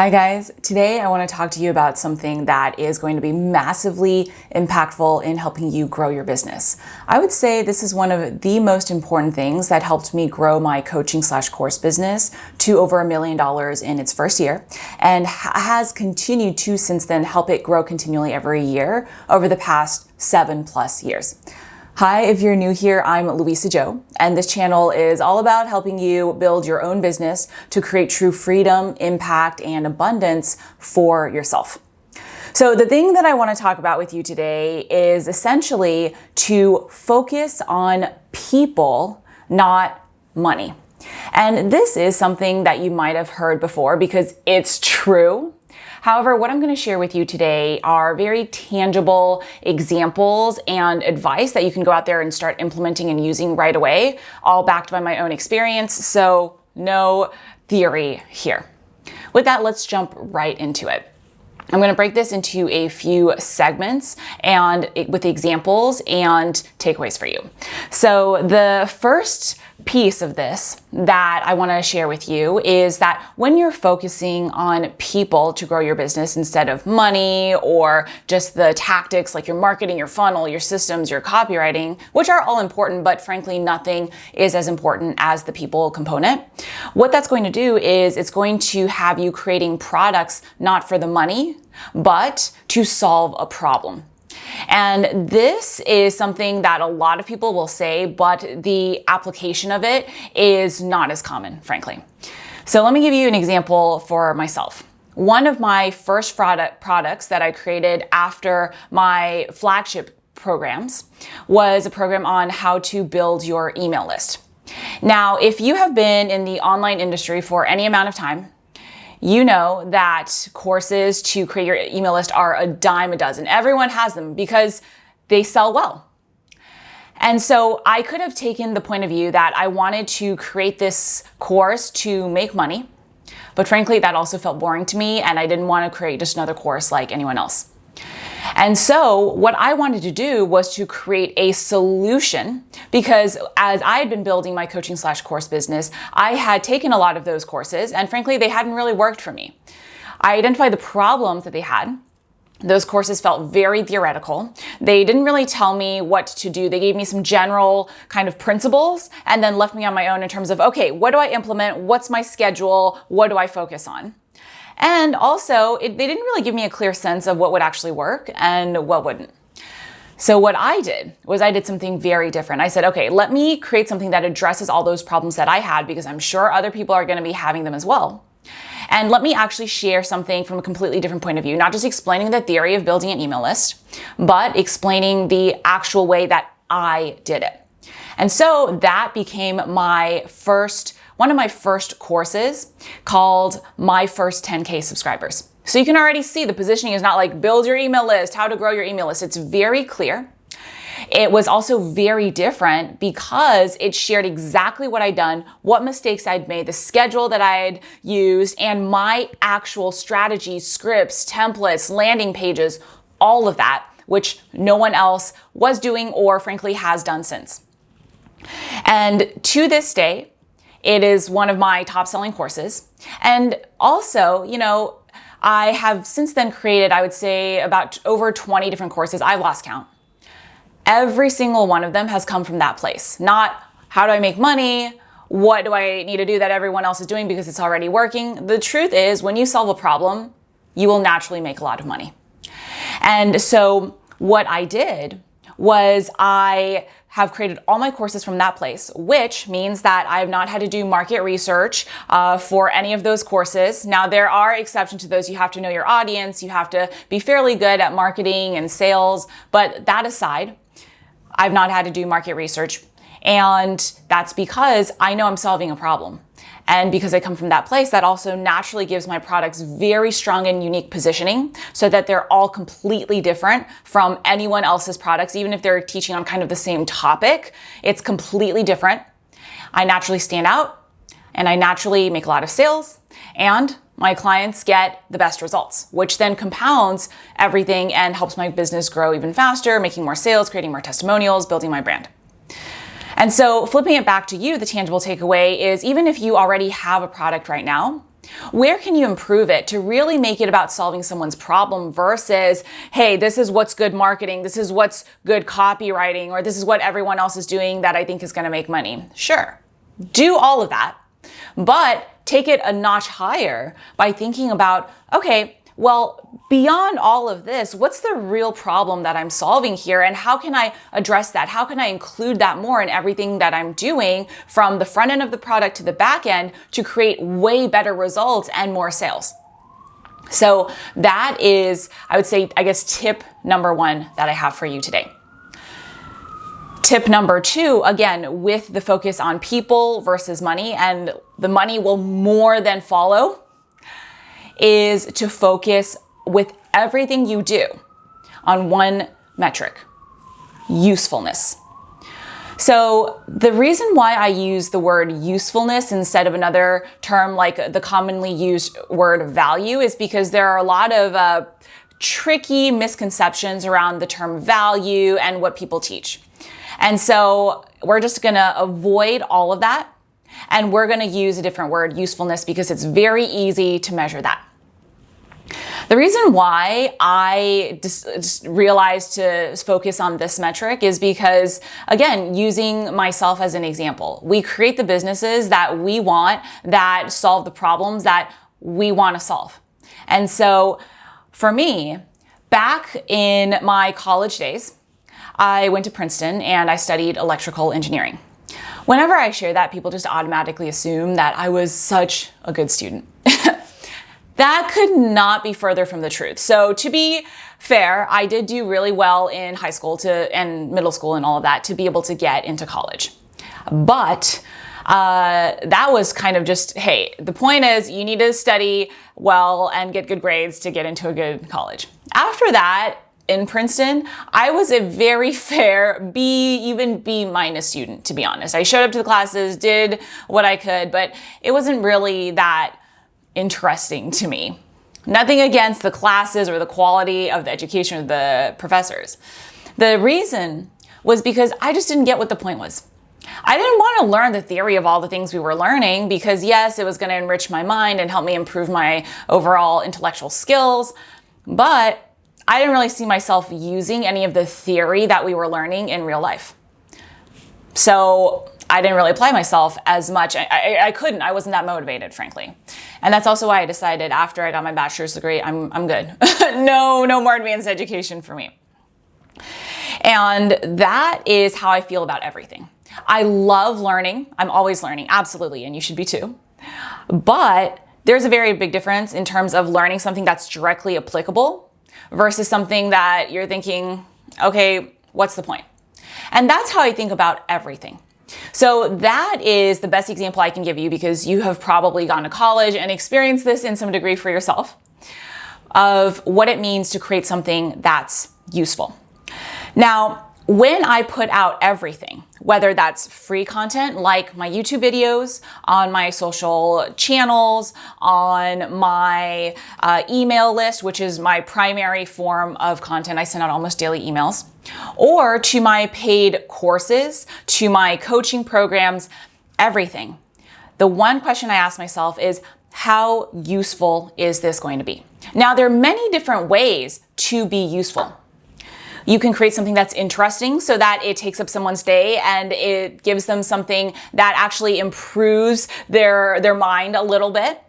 Hi guys, today I want to talk to you about something that is going to be massively impactful in helping you grow your business. I would say this is one of the most important things that helped me grow my coaching/course business to over $1 million in its first year, and has continued to since then help it grow continually every year over the past 7+ years. Hi, if you're new here, I'm Luisa Zhou, and this channel is all about helping you build your own business to create true freedom, impact, and abundance for yourself. So the thing that I want to talk about with you today is essentially to focus on people, not money. And this is something that you might have heard before because it's true. However, what I'm going to share with you today are very tangible examples and advice that you can go out there and start implementing and using right away, all backed by my own experience. So no theory here. With that, let's jump right into it. I'm going to break this into a few segments and with examples and takeaways for you. So the first piece of this that I want to share with you is that when you're focusing on people to grow your business instead of money or just the tactics like your marketing, your funnel, your systems, your copywriting, which are all important, but frankly, nothing is as important as the people component. What that's going to do is it's going to have you creating products not for the money, but to solve a problem. And this is something that a lot of people will say, but the application of it is not as common, frankly. So let me give you an example for myself. One of my first products that I created after my flagship programs was a program on how to build your email list. Now, if you have been in the online industry for any amount of time, you know that courses to create your email list are a dime a dozen. Everyone has them because they sell well. And so I could have taken the point of view that I wanted to create this course to make money, but frankly, that also felt boring to me, and I didn't want to create just another course like anyone else. And so what I wanted to do was to create a solution, because as I had been building my coaching/course business, I had taken a lot of those courses and frankly, they hadn't really worked for me. I identified the problems that they had. Those courses felt very theoretical. They didn't really tell me what to do. They gave me some general kind of principles and then left me on my own in terms of, okay, what do I implement? What's my schedule? What do I focus on? And also, they didn't really give me a clear sense of what would actually work and what wouldn't. So what I did was I did something very different. I said, okay, let me create something that addresses all those problems that I had because I'm sure other people are going to be having them as well. And let me actually share something from a completely different point of view, not just explaining the theory of building an email list, but explaining the actual way that I did it. And so that became one of my first courses called My First 10K Subscribers. So you can already see the positioning is not like build your email list, how to grow your email list. It's very clear. It was also very different because it shared exactly what I'd done, what mistakes I'd made, the schedule that I'd used, and my actual strategies, scripts, templates, landing pages, all of that, which no one else was doing or frankly has done since. And to this day, it is one of my top selling courses. And also, I have since then created, I would say, about over 20 different courses. I've lost count. Every single one of them has come from that place. Not how do I make money? What do I need to do that everyone else is doing because it's already working? The truth is, when you solve a problem, you will naturally make a lot of money. And so what I did was I have created all my courses from that place, which means that I have not had to do market research for any of those courses. Now, there are exceptions to those. You have to know your audience. You have to be fairly good at marketing and sales. But that aside, I've not had to do market research. And that's because I know I'm solving a problem. And because I come from that place, that also naturally gives my products very strong and unique positioning so that they're all completely different from anyone else's products. Even if they're teaching on kind of the same topic, it's completely different. I naturally stand out and I naturally make a lot of sales and my clients get the best results, which then compounds everything and helps my business grow even faster, making more sales, creating more testimonials, building my brand. And so flipping it back to you, the tangible takeaway is even if you already have a product right now, Where can you improve it to really make it about solving someone's problem versus, hey, this is what's good marketing, this is what's good copywriting, or this is what everyone else is doing that I think is going to make money. Sure, do all of that, but take it a notch higher by thinking about, okay, well, beyond all of this, what's the real problem that I'm solving here, and how can I address that? How can I include that more in everything that I'm doing from the front end of the product to the back end to create way better results and more sales? So that is, I would say, I guess, tip number one that I have for you today. Tip number two, again, with the focus on people versus money, and the money will more than follow, is to focus with everything you do on one metric: usefulness. So the reason why I use the word usefulness instead of another term like the commonly used word value is because there are a lot of tricky misconceptions around the term value and what people teach. And so we're just gonna avoid all of that, and we're gonna use a different word, usefulness, because it's very easy to measure that. The reason why I just realized to focus on this metric is because, again, using myself as an example, we create the businesses that we want, that solve the problems that we want to solve. And so for me, back in my college days, I went to Princeton and I studied electrical engineering. Whenever I share that, people just automatically assume that I was such a good student. That could not be further from the truth. So to be fair, I did do really well in high school and middle school and all of that to be able to get into college. But that was kind of just, hey, the point is you need to study well and get good grades to get into a good college. After that, in Princeton, I was a very fair B, even B minus student, to be honest. I showed up to the classes, did what I could, but it wasn't really that interesting to me. Nothing against the classes or the quality of the education of the professors. The reason was because I just didn't get what the point was. I didn't want to learn the theory of all the things we were learning because, yes, it was going to enrich my mind and help me improve my overall intellectual skills, but I didn't really see myself using any of the theory that we were learning in real life. So I didn't really apply myself as much. I couldn't. I wasn't that motivated, frankly. And that's also why I decided after I got my bachelor's degree, I'm good. No more advanced education for me. And that is how I feel about everything. I love learning. I'm always learning, absolutely, and you should be too. But there's a very big difference in terms of learning something that's directly applicable versus something that you're thinking, okay, what's the point? And that's how I think about everything. So that is the best example I can give you because you have probably gone to college and experienced this in some degree for yourself of what it means to create something that's useful. Now, when I put out everything, whether that's free content like my YouTube videos, on my social channels, on my email list, which is my primary form of content, I send out almost daily emails, or to my paid courses, to my coaching programs, everything. The one question I ask myself is, how useful is this going to be? Now, there are many different ways to be useful. You can create something that's interesting so that it takes up someone's day and it gives them something that actually improves their mind a little bit.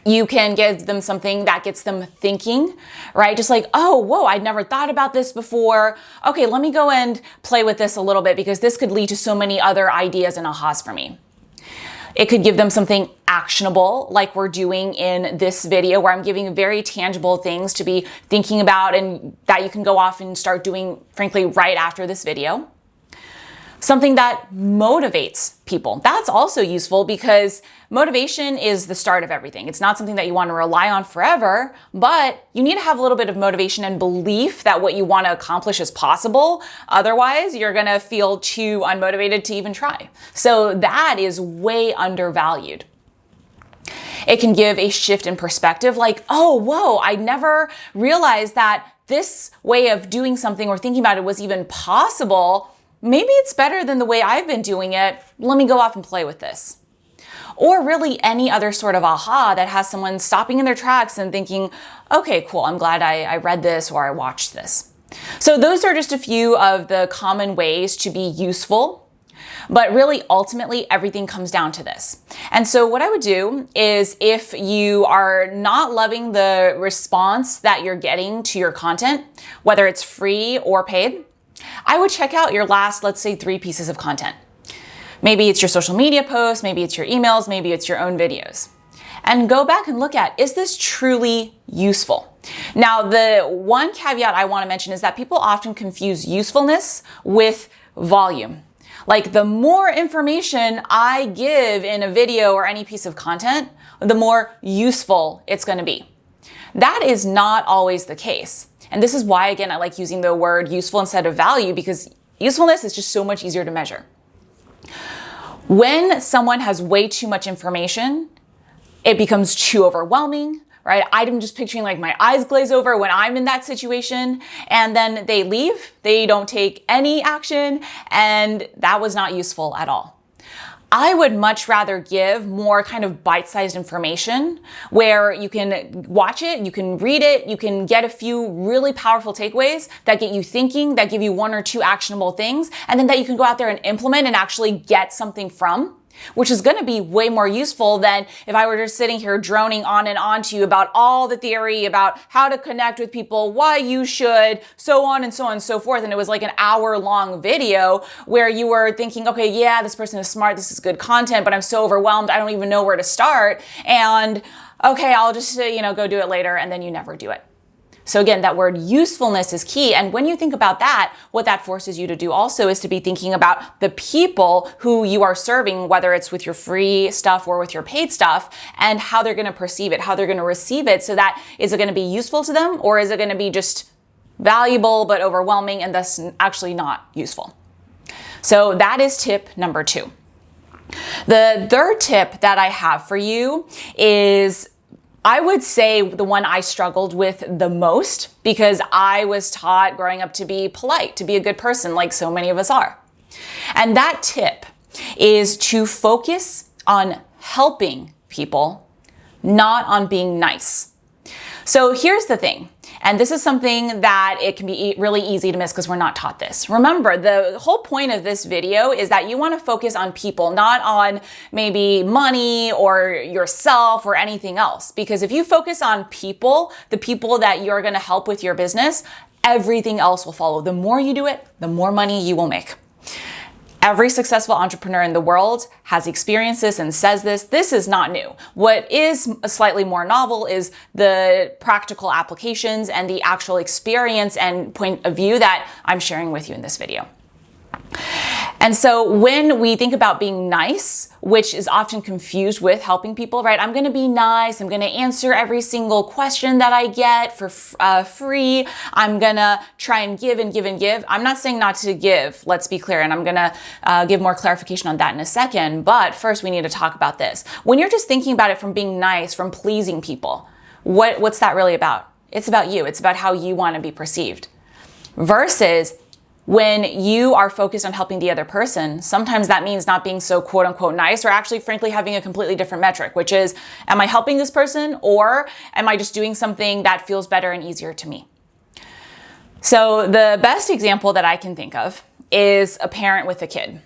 You can give them something that gets them thinking, right? Just like, oh, whoa, I'd never thought about this before. Okay, let me go and play with this a little bit because this could lead to so many other ideas and ahas for me. It could give them something actionable like we're doing in this video where I'm giving very tangible things to be thinking about and that you can go off and start doing, frankly, right after this video. Something that motivates people. That's also useful because motivation is the start of everything. It's not something that you want to rely on forever, but you need to have a little bit of motivation and belief that what you want to accomplish is possible. Otherwise, you're going to feel too unmotivated to even try. So that is way undervalued. It can give a shift in perspective like, oh, whoa, I never realized that this way of doing something or thinking about it was even possible. Maybe it's better than the way I've been doing it. Let me go off and play with this. or really any other sort of aha that has someone stopping in their tracks and thinking, okay, cool, I'm glad I read this or I watched this. So those are just a few of the common ways to be useful. But really, ultimately, everything comes down to this. And so what I would do is, if you are not loving the response that you're getting to your content, whether it's free or paid, I would check out your last, let's say, 3 pieces of content. Maybe it's your social media posts, maybe it's your emails, maybe it's your own videos. And go back and look at, is this truly useful? Now, the one caveat I want to mention is that people often confuse usefulness with volume. Like, the more information I give in a video or any piece of content, the more useful it's going to be. That is not always the case. And this is why, again, I like using the word useful instead of value, because usefulness is just so much easier to measure. When someone has way too much information, it becomes too overwhelming, right? I'm just picturing like my eyes glaze over when I'm in that situation, and then they leave, they don't take any action, and that was not useful at all. I would much rather give more kind of bite-sized information where you can watch it, you can read it, you can get a few really powerful takeaways that get you thinking, that give you 1 or 2 actionable things, and then that you can go out there and implement and actually get something from, which is going to be way more useful than if I were just sitting here droning on and on to you about all the theory about how to connect with people, why you should, so on and so on and so forth. And it was like an hour-long video where you were thinking, okay, yeah, this person is smart, this is good content, but I'm so overwhelmed, I don't even know where to start. And okay, I'll just, go do it later, and then you never do it. So again, that word usefulness is key. And when you think about that, what that forces you to do also is to be thinking about the people who you are serving, whether it's with your free stuff or with your paid stuff, and how they're going to perceive it, how they're going to receive it. So that, is it going to be useful to them, or is it going to be just valuable but overwhelming and thus actually not useful? So that is tip number 2. The third tip that I have for you is, I would say, the one I struggled with the most, because I was taught growing up to be polite, to be a good person, like so many of us are. And that tip is to focus on helping people, not on being nice. So here's the thing, and this is something that it can be really easy to miss because we're not taught this. Remember, the whole point of this video is that you want to focus on people, not on maybe money or yourself or anything else. Because if you focus on people, the people that you're going to help with your business, everything else will follow. The more you do it, the more money you will make. Every successful entrepreneur in the world has experienced this and says this. This is not new. What is slightly more novel is the practical applications and the actual experience and point of view that I'm sharing with you in this video. And so when we think about being nice, which is often confused with helping people, right? I'm going to be nice. I'm going to answer every single question that I get for free. I'm going to try and give and give and give. I'm not saying not to give, let's be clear. And I'm going to give more clarification on that in a second. But first, we need to talk about this. When you're just thinking about it from being nice, from pleasing people, what's that really about? It's about you. It's about how you want to be perceived. Versus when you are focused on helping the other person, sometimes that means not being so quote unquote nice, or actually frankly having a completely different metric, which is, am I helping this person, or am I just doing something that feels better and easier to me? So the best example that I can think of is a parent with a kid.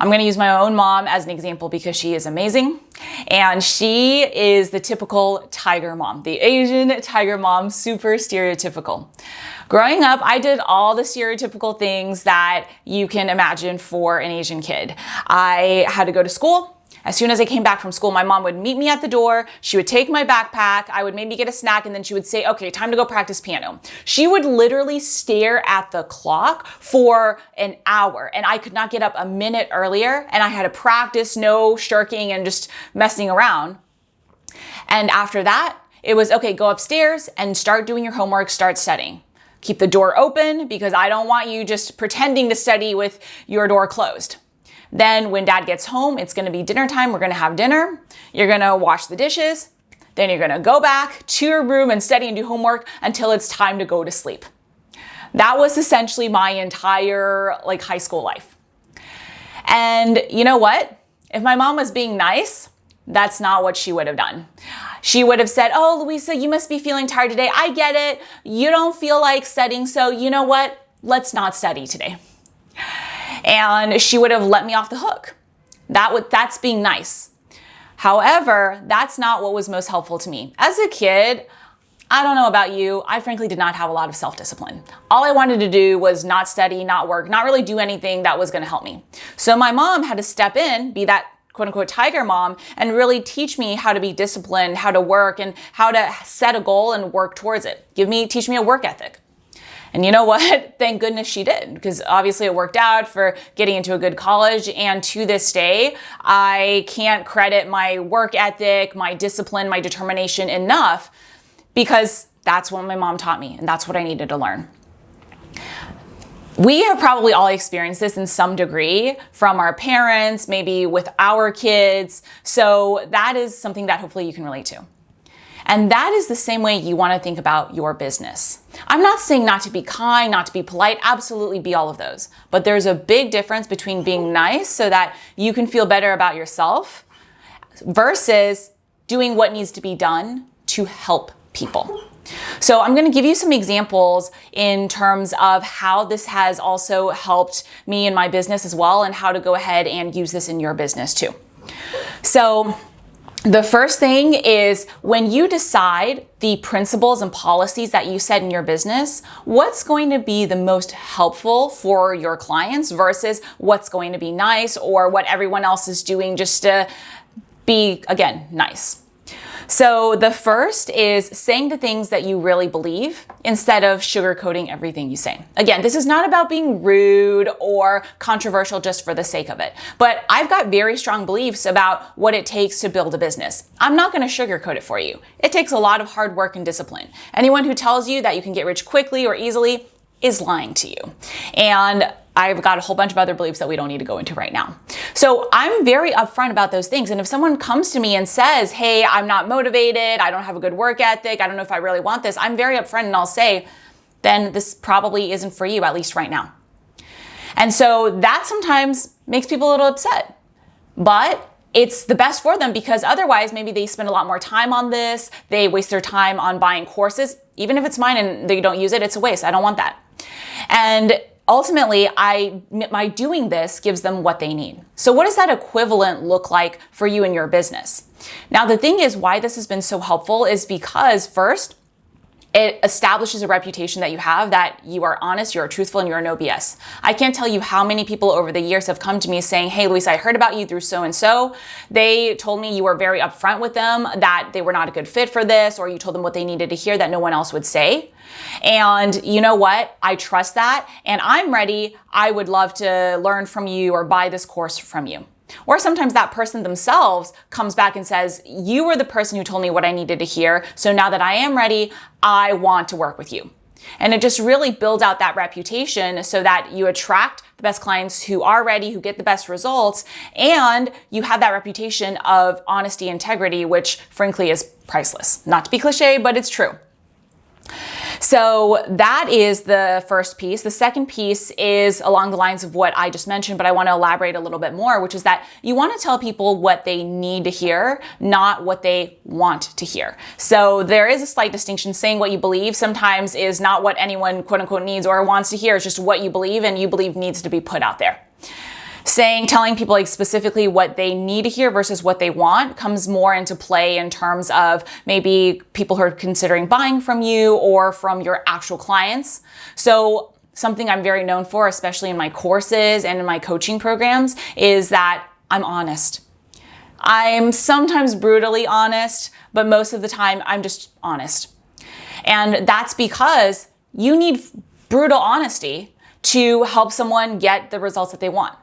I'm going to use my own mom as an example because she is amazing. And she is the typical tiger mom, the Asian tiger mom, super stereotypical. Growing up, I did all the stereotypical things that you can imagine for an Asian kid. I had to go to school. As soon as I came back from school, my mom would meet me at the door. She would take my backpack. I would maybe get a snack, and then she would say, okay, time to go practice piano. She would literally stare at the clock for an hour, and I could not get up a minute earlier, and I had to practice, no shirking and just messing around. And after that, it was, okay, go upstairs and start doing your homework, start studying. Keep the door open because I don't want you just pretending to study with your door closed. Then when dad gets home, it's going to be dinner time. We're going to have dinner. You're going to wash the dishes. Then you're going to go back to your room and study and do homework until it's time to go to sleep. That was essentially my entire high school life. And you know what? If my mom was being nice, that's not what she would have done. She would have said, oh, Luisa, you must be feeling tired today. I get it. You don't feel like studying. So you know what? Let's not study today. And she would have let me off the hook. That's being nice. However, that's not what was most helpful to me. As a kid, I don't know about you, I frankly did not have a lot of self-discipline. All I wanted to do was not study, not work, not really do anything that was going to help me. So my mom had to step in, be that quote unquote tiger mom, and really teach me how to be disciplined, how to work, and how to set a goal and work towards it. Teach me a work ethic. And you know what? Thank goodness she did, because obviously it worked out for getting into a good college. And to this day, I can't credit my work ethic, my discipline, my determination enough, because that's what my mom taught me, and that's what I needed to learn. We have probably all experienced this in some degree from our parents, maybe with our kids. So that is something that hopefully you can relate to. And that is the same way you want to think about your business. I'm not saying not to be kind, not to be polite, absolutely be all of those. But there's a big difference between being nice so that you can feel better about yourself versus doing what needs to be done to help people. So I'm going to give you some examples in terms of how this has also helped me in my business as well, and how to go ahead and use this in your business too. So the first thing is, when you decide the principles and policies that you set in your business, what's going to be the most helpful for your clients versus what's going to be nice or what everyone else is doing just to be, again, nice. So the first is saying the things that you really believe instead of sugarcoating everything you say. Again, this is not about being rude or controversial just for the sake of it, but I've got very strong beliefs about what it takes to build a business. I'm not going to sugarcoat it for you. It takes a lot of hard work and discipline. Anyone who tells you that you can get rich quickly or easily is lying to you. And I've got a whole bunch of other beliefs that we don't need to go into right now. So I'm very upfront about those things. And if someone comes to me and says, hey, I'm not motivated, I don't have a good work ethic, I don't know if I really want this, I'm very upfront and I'll say, then this probably isn't for you, at least right now. And so that sometimes makes people a little upset. But it's the best for them, because otherwise maybe they spend a lot more time on this, they waste their time on buying courses. Even if it's mine and they don't use it, it's a waste. I don't want that. And ultimately, my doing this gives them what they need. So what does that equivalent look like for you in your business? Now, the thing is, why this has been so helpful is because, first, it establishes a reputation that you have, that you are honest, you are truthful, and you are no BS. I can't tell you how many people over the years have come to me saying, hey, Luisa, I heard about you through so-and-so. They told me you were very upfront with them, that they were not a good fit for this, or you told them what they needed to hear that no one else would say. And you know what? I trust that, and I'm ready. I would love to learn from you or buy this course from you. Or sometimes that person themselves comes back and says, you were the person who told me what I needed to hear, so now that I am ready, I want to work with you. And it just really builds out that reputation so that you attract the best clients who are ready, who get the best results, and you have that reputation of honesty, integrity, which frankly is priceless. Not to be cliche, but it's true. So that is the first piece. The second piece is along the lines of what I just mentioned, but I want to elaborate a little bit more, which is that you want to tell people what they need to hear, not what they want to hear. So there is a slight distinction. Saying what you believe sometimes is not what anyone quote unquote needs or wants to hear. It's just what you believe, and you believe needs to be put out there. Telling people like specifically what they need to hear versus what they want comes more into play in terms of maybe people who are considering buying from you or from your actual clients. So something I'm very known for, especially in my courses and in my coaching programs, is that I'm honest. I'm sometimes brutally honest, but most of the time I'm just honest. And that's because you need brutal honesty to help someone get the results that they want.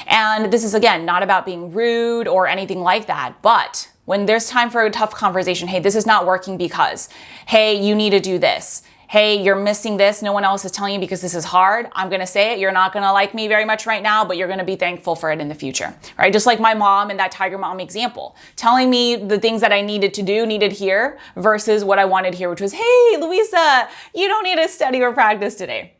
And this is, again, not about being rude or anything like that, but when there's time for a tough conversation, hey, this is not working because, hey, you need to do this. Hey, you're missing this. No one else is telling you because this is hard. I'm going to say it. You're not going to like me very much right now, but you're going to be thankful for it in the future, right? Just like my mom in that tiger mom example, telling me the things that I needed to do, needed to hear versus what I wanted to hear, which was, hey, Luisa, you don't need to study or practice today.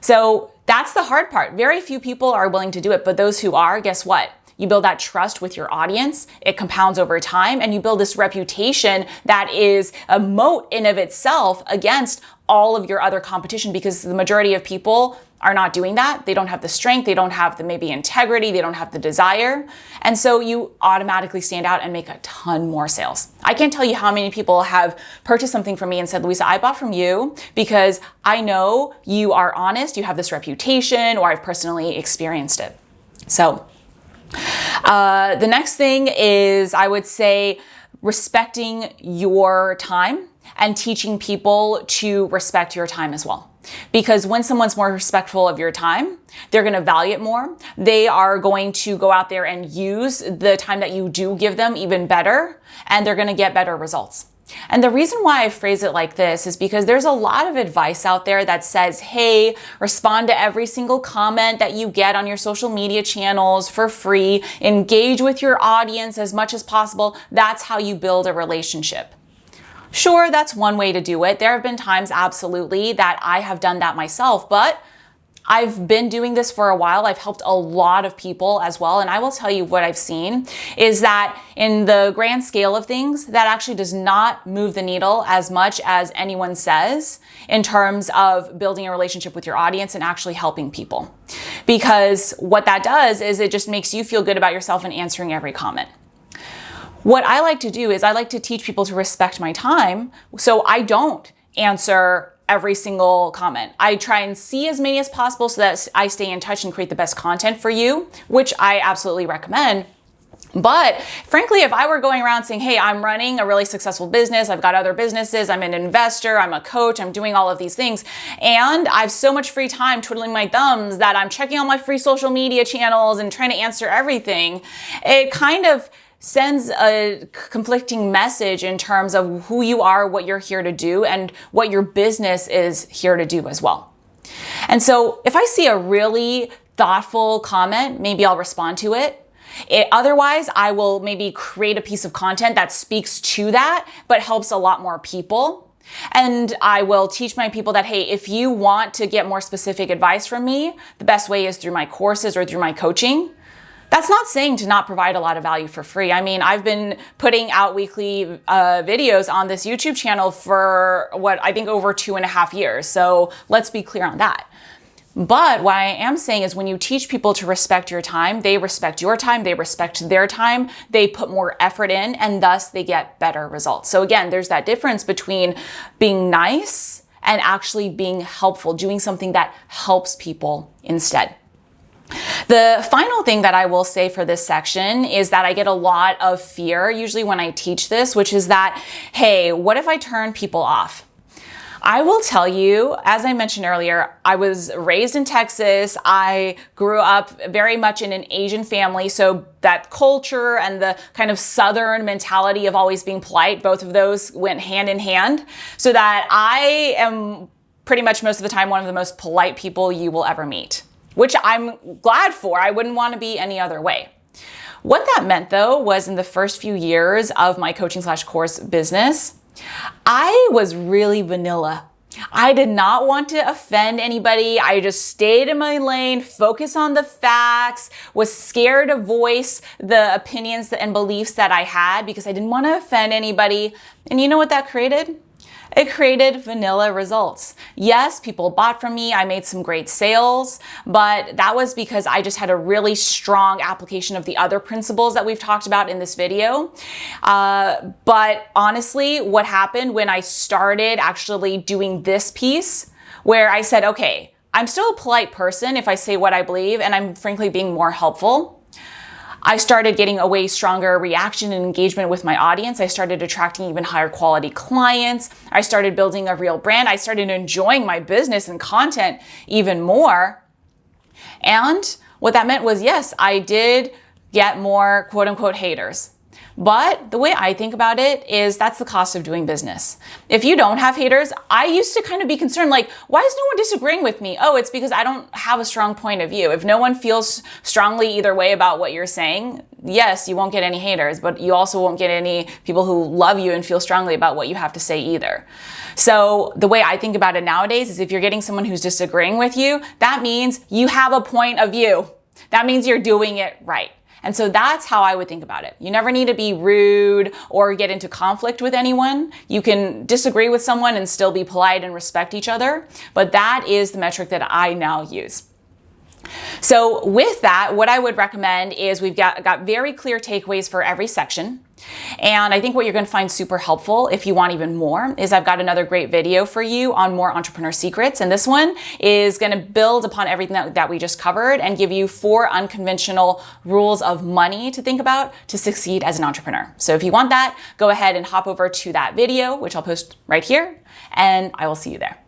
So that's the hard part. Very few people are willing to do it, but those who are, guess what? You build that trust with your audience. It compounds over time, and you build this reputation that is a moat in of itself against all of your other competition, because the majority of people are not doing that. They don't have the strength. They don't have the maybe integrity. They don't have the desire. And so you automatically stand out and make a ton more sales. I can't tell you how many people have purchased something from me and said, Luisa, I bought from you because I know you are honest. You have this reputation, or I've personally experienced it. So the next thing is, I would say, respecting your time and teaching people to respect your time as well. Because when someone's more respectful of your time, they're going to value it more. They are going to go out there and use the time that you do give them even better, and they're going to get better results. And the reason why I phrase it like this is because there's a lot of advice out there that says, hey, respond to every single comment that you get on your social media channels for free. Engage with your audience as much as possible. That's how you build a relationship. Sure, that's one way to do it. There have been times, absolutely, that I have done that myself, but I've been doing this for a while. I've helped a lot of people as well. And I will tell you what I've seen is that in the grand scale of things, that actually does not move the needle as much as anyone says in terms of building a relationship with your audience and actually helping people. Because what that does is it just makes you feel good about yourself and answering every comment. What I like to do is I like to teach people to respect my time, so I don't answer every single comment. I try and see as many as possible so that I stay in touch and create the best content for you, which I absolutely recommend. But frankly, if I were going around saying, hey, I'm running a really successful business, I've got other businesses, I'm an investor, I'm a coach, I'm doing all of these things, and I have so much free time twiddling my thumbs that I'm checking all my free social media channels and trying to answer everything, it kind of sends a conflicting message in terms of who you are, what you're here to do, and what your business is here to do as well. And so if I see a really thoughtful comment, maybe I'll respond to it. Otherwise, I will maybe create a piece of content that speaks to that, but helps a lot more people. And I will teach my people that, hey, if you want to get more specific advice from me, the best way is through my courses or through my coaching. That's not saying to not provide a lot of value for free. I mean, I've been putting out weekly videos on this YouTube channel for what I think over 2.5 years. So let's be clear on that. But what I am saying is when you teach people to respect your time, they respect your time, they respect their time, they put more effort in, and thus they get better results. So again, there's that difference between being nice and actually being helpful, doing something that helps people instead. The final thing that I will say for this section is that I get a lot of fear usually when I teach this, which is that, hey, what if I turn people off? I will tell you, as I mentioned earlier, I was raised in Texas. I grew up very much in an Asian family. So that culture and the kind of Southern mentality of always being polite, both of those went hand in hand. So that I am pretty much most of the time one of the most polite people you will ever meet, which I'm glad for. I wouldn't want to be any other way. What that meant though was in the first few years of my coaching/course business, I was really vanilla. I did not want to offend anybody. I just stayed in my lane, focused on the facts, was scared to voice the opinions and beliefs that I had because I didn't want to offend anybody. And you know what that created? It created vanilla results. Yes, people bought from me. I made some great sales, but that was because I just had a really strong application of the other principles that we've talked about in this video. But honestly, what happened when I started actually doing this piece, where I said, okay, I'm still a polite person if I say what I believe, and I'm frankly being more helpful. I started getting a way stronger reaction and engagement with my audience. I started attracting even higher quality clients. I started building a real brand. I started enjoying my business and content even more. And what that meant was, yes, I did get more quote unquote haters. But the way I think about it is that's the cost of doing business. If you don't have haters, I used to kind of be concerned, like, why is no one disagreeing with me? Oh, it's because I don't have a strong point of view. If no one feels strongly either way about what you're saying, yes, you won't get any haters, but you also won't get any people who love you and feel strongly about what you have to say either. So the way I think about it nowadays is if you're getting someone who's disagreeing with you, that means you have a point of view. That means you're doing it right. And so that's how I would think about it. You never need to be rude or get into conflict with anyone. You can disagree with someone and still be polite and respect each other. But that is the metric that I now use. So with that, what I would recommend is we've got very clear takeaways for every section. And I think what you're going to find super helpful if you want even more is I've got another great video for you on more entrepreneur secrets. And this one is going to build upon everything that we just covered and give you 4 unconventional rules of money to think about to succeed as an entrepreneur. So if you want that, go ahead and hop over to that video, which I'll post right here, and I will see you there.